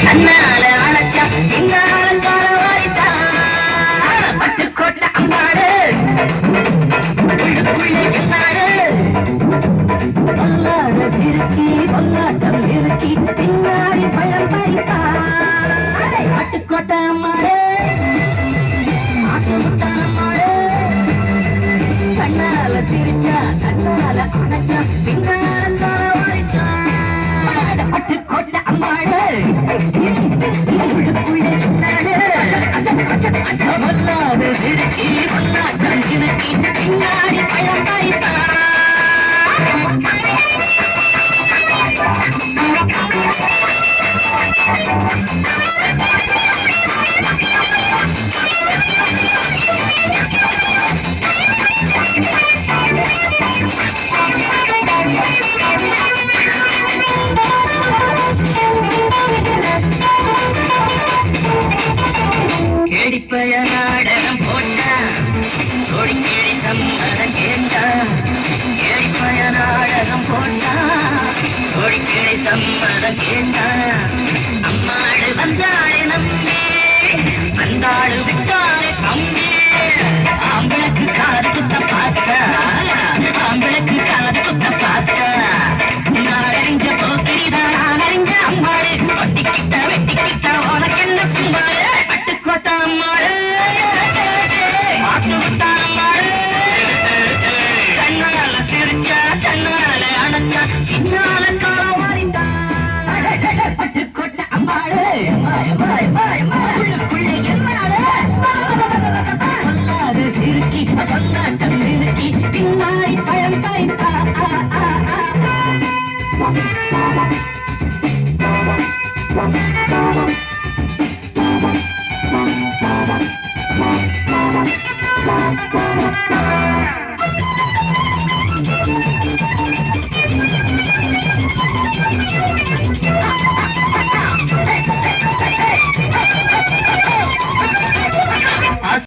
தன்னால அணைச்சா பின்னால காலவாரித்தான் பட்டுக்கோட்டை அம்மாடு உள்ளுக்குள்ளே என்னாடு பல்லாட சிறுக்கி பல்லாட்டம் இருக்கி பின்னாடி பழம் பறிப்பான் பட்டுக்கோட்டை அம்மாடு ஆட்டமுட்டான அம்மாடு கண்ணால சிரிச்சா கண்ணால அணைச்சா பின்னால காலவாரித்தான் பட்டுக்கோட்டை அம்மாடு உள்ளுக்குள்ளே என்னாடு பல்லாட சிறுக்கி பல்லாட்டம் இருக்கி பின்னாடி பழம் பறிப்பான் கேடிப்பய நாடகம் போட்டா கொடிக்கேடி சம்மதம் கேட்டா கேடிப்பய நாடகம் போட்டா கொடிக்கேடி சம்மதம் கேட்டா அம்மாடு வந்தாடு நம்பி வந்தாடு விட்டாரு கம்பி ஆம்பளுக்கு காது குத்த பார்த்தா